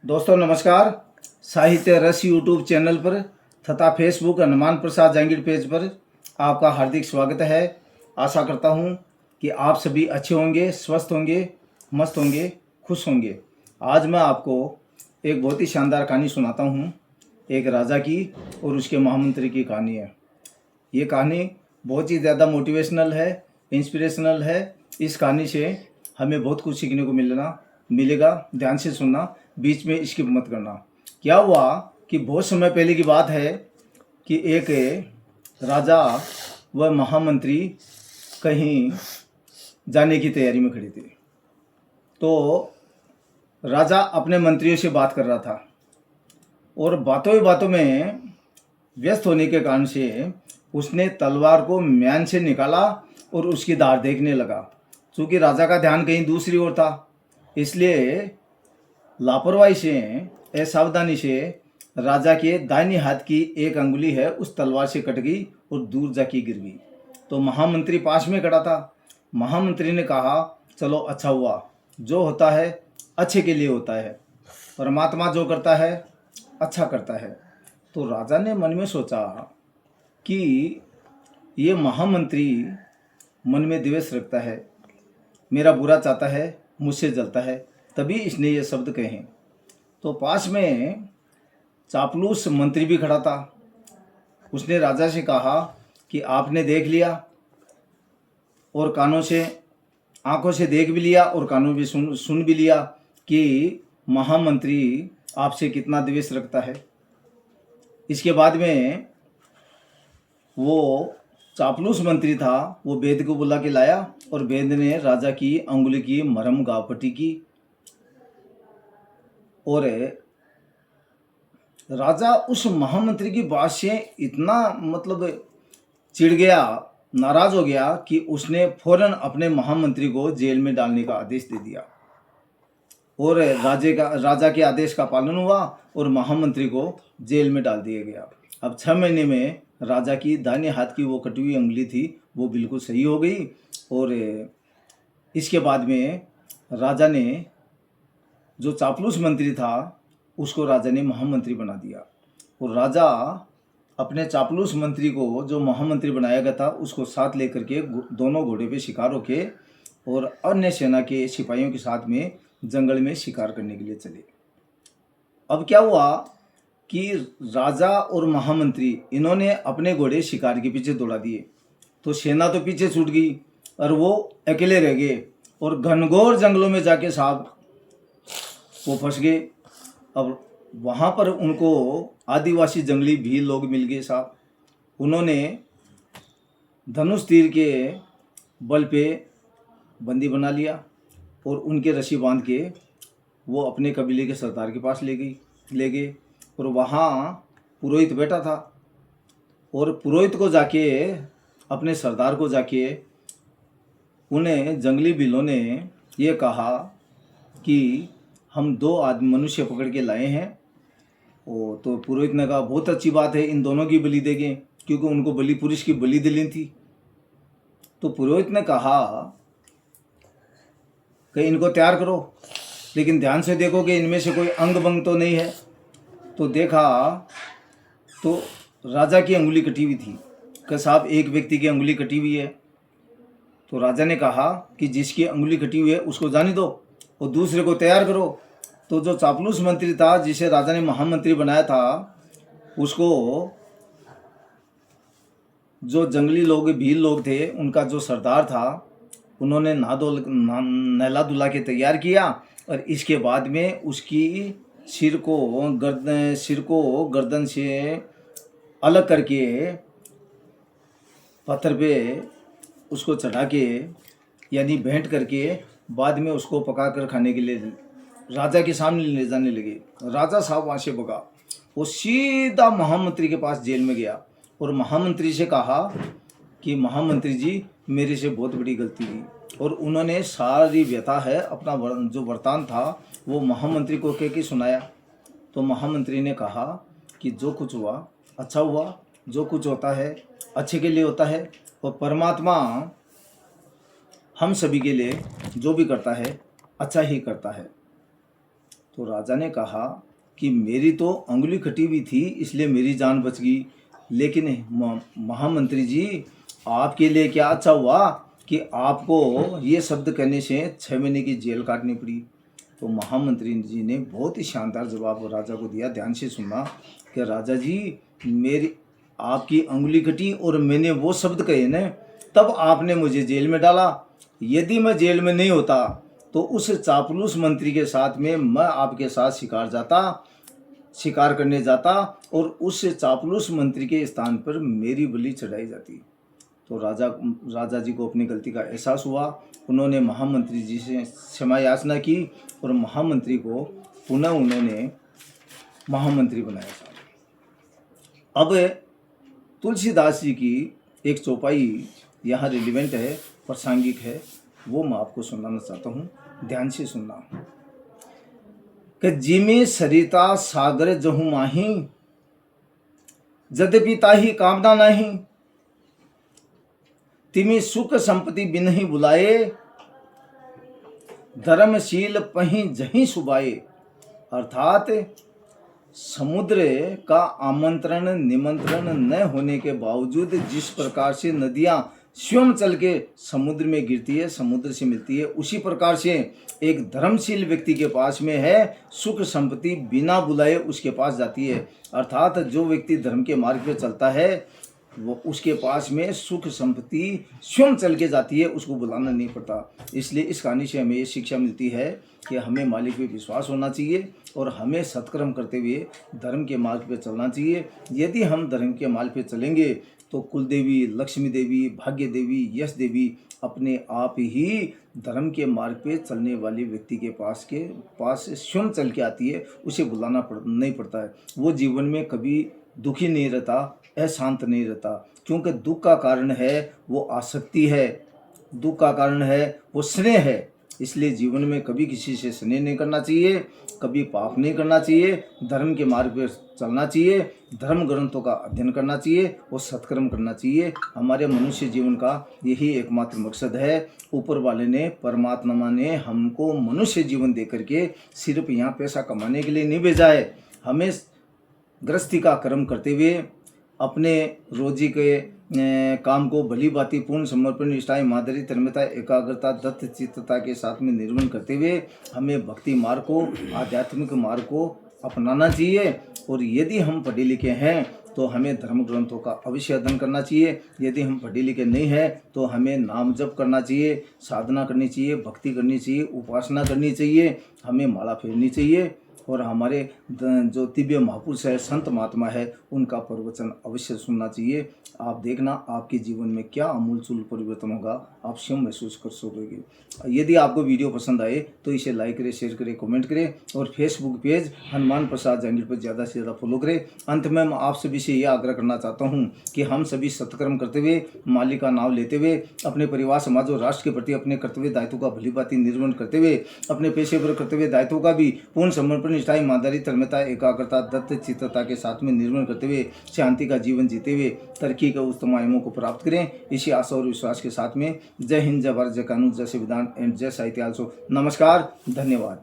दोस्तों नमस्कार। साहित्य रस यूट्यूब चैनल पर तथा फेसबुक हनुमान प्रसाद जहांगीर पेज पर आपका हार्दिक स्वागत है। आशा करता हूं कि आप सभी अच्छे होंगे, स्वस्थ होंगे, मस्त होंगे, खुश होंगे। आज मैं आपको एक बहुत ही शानदार कहानी सुनाता हूं। एक राजा की और उसके महामंत्री की कहानी है। ये कहानी बहुत ही ज़्यादा मोटिवेशनल है, इंस्पिरेशनल है। इस कहानी से हमें बहुत कुछ सीखने को मिलेगा। ध्यान से सुनना, बीच में स्किप मत करना। क्या हुआ कि बहुत समय पहले की बात है कि एक राजा व महामंत्री कहीं जाने की तैयारी में खड़े थे। तो राजा अपने मंत्रियों से बात कर रहा था और बातों ही बातों में व्यस्त होने के कारण से उसने तलवार को म्यान से निकाला और उसकी धार देखने लगा। चूँकि राजा का ध्यान कहीं दूसरी ओर था, इसलिए लापरवाही से, असावधानी से राजा के दाहिनी हाथ की एक अंगुली है उस तलवार से कट गई और दूर जाके गिर गई। तो महामंत्री पास में खड़ा था। महामंत्री ने कहा, चलो अच्छा हुआ, जो होता है अच्छे के लिए होता है, परमात्मा जो करता है अच्छा करता है। तो राजा ने मन में सोचा कि ये महामंत्री मन में द्वेष रखता है, मेरा बुरा चाहता है, मुझसे जलता है, तभी इसने ये शब्द कहे। तो पास में चापलूस मंत्री भी खड़ा था। उसने राजा से कहा कि आपने देख लिया और कानों से, आंखों से देख भी लिया और कानों भी सुन भी लिया कि महामंत्री आपसे कितना द्वेष रखता है। इसके बाद में वो चापलूस मंत्री था, वो वेद को बुला के लाया और वेद ने राजा की अंगुली की मरहम गापटी की। और राजा उस महामंत्री की बात से इतना चिढ़ गया, नाराज हो गया कि उसने फौरन अपने महामंत्री को जेल में डालने का आदेश दे दिया। और राजा के आदेश का पालन हुआ और महामंत्री को जेल में डाल दिया गया। अब 6 महीने में राजा की दाहिने हाथ की वो कटी हुई उंगली थी वो बिल्कुल सही हो गई। और इसके बाद में राजा ने, जो चापलूस मंत्री था उसको राजा ने महामंत्री बना दिया। और राजा अपने चापलूस मंत्री को, जो महामंत्री बनाया गया था, उसको साथ लेकर के दोनों घोड़े पे शिकार होके और अन्य सेना के सिपाहियों के साथ में जंगल में शिकार करने के लिए चले। अब क्या हुआ कि राजा और महामंत्री इन्होंने अपने घोड़े शिकार के पीछे दौड़ा दिए, तो सेना तो पीछे छूट गई और वो अकेले रह गए और घनघोर जंगलों में जाके साहब वो फंस गए। अब वहाँ पर उनको आदिवासी जंगली भी लोग मिल गए साहब। उन्होंने धनुष तीर के बल पे बंदी बना लिया और उनके रस्सी बांध के वो अपने कबीले के सरदार के पास ले गए। और वहाँ पुरोहित बैठा था और पुरोहित को जाके, अपने सरदार को जाके, उन्हें जंगली बिलों ने ये कहा कि हम 2 आदमी मनुष्य पकड़ के लाए हैं। तो पुरोहित ने कहा, बहुत अच्छी बात है, इन दोनों की बलि देंगे, क्योंकि उनको बलि पुरुष की बलि देनी थी। तो पुरोहित ने कहा कि इनको तैयार करो, लेकिन ध्यान से देखो कि इनमें से कोई अंग भंग तो नहीं है। तो देखा तो राजा की अंगुली कटी हुई थी कि साहब एक व्यक्ति की अंगुली कटी हुई है। तो राजा ने कहा कि जिसकी अंगुली कटी हुई है उसको जाने दो और दूसरे को तैयार करो। तो जो चापलूस मंत्री था, जिसे राजा ने महामंत्री बनाया था, उसको जो जंगली लोग, भील लोग थे, उनका जो सरदार था, उन्होंने नहला धुला के तैयार किया। और इसके बाद में उसकी सिर को गर्दन से अलग करके पत्थर पे उसको चढ़ा के, यानी भेंट करके, बाद में उसको पका कर खाने के लिए राजा के सामने ले जाने लगे। राजा साहब वहाँ से भगा, वो सीधा महामंत्री के पास जेल में गया और महामंत्री से कहा कि महामंत्री जी, मेरे से बहुत बड़ी गलती हुई। और उन्होंने सारी व्यथा है, अपना जो वृतांत था वो महामंत्री को कह के सुनाया। तो महामंत्री ने कहा कि जो कुछ हुआ अच्छा हुआ, जो कुछ होता है अच्छे के लिए होता है, और परमात्मा हम सभी के लिए जो भी करता है अच्छा ही करता है। तो राजा ने कहा कि मेरी तो अंगुली कटी हुई थी इसलिए मेरी जान बच गई, लेकिन महामंत्री जी आपके लिए क्या अच्छा हुआ कि आपको ये शब्द कहने से 6 महीने की जेल काटनी पड़ी। तो महामंत्री जी ने बहुत ही शानदार जवाब राजा को दिया, ध्यान से सुनना कि राजा जी मेरी आपकी अंगुली कटी और मैंने वो शब्द कहे न, तब आपने मुझे जेल में डाला। यदि मैं जेल में नहीं होता तो उस चापलूस मंत्री के साथ में मैं आपके साथ शिकार करने जाता और उस चापलूस मंत्री के स्थान पर मेरी बलि चढ़ाई जाती। तो राजा जी को अपनी गलती का एहसास हुआ। उन्होंने महामंत्री जी से क्षमा याचना की और महामंत्री को पुनः उन्होंने महामंत्री बनाया। अब तुलसीदास जी की एक चौपाई यहाँ रिलेवेंट है, प्रासंगिक है, वो मैं आपको सुनाना चाहता हूँ, ध्यान से सुनना। कि जिमे सरिता सागर जहु माही, यद्यपि ताही कामना नहीं, तिमी सुख संपत्ति बिनहि बुलाए, धर्मशील पही जहीं सुबाए। अर्थात समुद्र का आमंत्रण निमंत्रण न होने के बावजूद जिस प्रकार से नदियां स्वयं चल के समुद्र में गिरती है, समुद्र से मिलती है, उसी प्रकार से एक धर्मशील व्यक्ति के पास में है सुख संपत्ति बिना बुलाए उसके पास जाती है। अर्थात जो व्यक्ति धर्म के मार्ग पे चलता है वो उसके पास में सुख संपत्ति स्वयं चल के जाती है, उसको बुलाना नहीं पड़ता। इसलिए इस कहानी से हमें ये शिक्षा मिलती है कि हमें मालिक पे विश्वास होना चाहिए और हमें सत्कर्म करते हुए धर्म के मार्ग पे चलना चाहिए। यदि हम धर्म के मार्ग पे चलेंगे तो कुल देवी, लक्ष्मी देवी, भाग्य देवी, यश देवी अपने आप ही धर्म के मार्ग पे चलने वाले व्यक्ति के पास स्वयं चल के आती है, उसे बुलाना नहीं पड़ता है। वो जीवन में कभी दुखी नहीं रहता, अशांत नहीं रहता, क्योंकि दुख का कारण है वो आसक्ति है, दुख का कारण है वो स्नेह है। इसलिए जीवन में कभी किसी से स्नेह नहीं करना चाहिए, कभी पाप नहीं करना चाहिए, धर्म के मार्ग पर चलना चाहिए, धर्म ग्रंथों का अध्ययन करना चाहिए और सत्कर्म करना चाहिए। हमारे मनुष्य जीवन का यही एकमात्र मकसद है। ऊपर वाले ने, परमात्मा ने हमको मनुष्य जीवन दे करके सिर्फ यहाँ पैसा कमाने के लिए नहीं भेजा है। हमें गृहस्थी का कर्म करते हुए अपने रोजी के काम को भली भांति पूर्ण समर्पण, निष्ठा, ईमानदारी, धर्मता, एकाग्रता, दत्त चित्तता के साथ में निर्वहन करते हुए हमें भक्ति मार्ग को, आध्यात्मिक मार्ग को अपनाना चाहिए। और यदि हम पढ़े लिखे हैं तो हमें धर्म ग्रंथों का अवश्य अध्ययन करना चाहिए। यदि हम पढ़े लिखे नहीं हैं तो हमें नाम जप करना चाहिए, साधना करनी चाहिए, भक्ति करनी चाहिए, उपासना करनी चाहिए, हमें माला फेरनी चाहिए और हमारे जो दिव्य महापुरुष है, संत महात्मा है, उनका प्रवचन अवश्य सुनना चाहिए। आप देखना आपके जीवन में क्या आमूलचूल परिवर्तन होगा, आप स्वयं महसूस कर सकोगे। यदि आपको वीडियो पसंद आए तो इसे लाइक करें, शेयर करें, कमेंट करें और फेसबुक पेज हनुमान प्रसाद जांगिड़ पर ज़्यादा से ज़्यादा फॉलो करें। अंत में मैं आप सभी से यह आग्रह करना चाहता हूँ कि हम सभी सत्कर्म करते हुए, मालिक का नाम लेते हुए, अपने परिवार, समाज और राष्ट्र के प्रति अपने कर्तव्य दायित्वों का भली भांति निर्वहन करते हुए, अपने पेशेवर कर्तव्य दायित्वों का भी पूर्ण समर्पण, निष्ठा, ईमानदारी, धर्मता, एकाग्रता, दत्त चित्तता के साथ में निर्वहन करते हुए शांति का जीवन जीते हुए तरक्की के उत्तम आयामों को प्राप्त करें। इसी आशा और विश्वास के साथ में जय हिंद, जय भारत, जय कानून, जय संविधान एंड जय साहित्य। नमस्कार, धन्यवाद।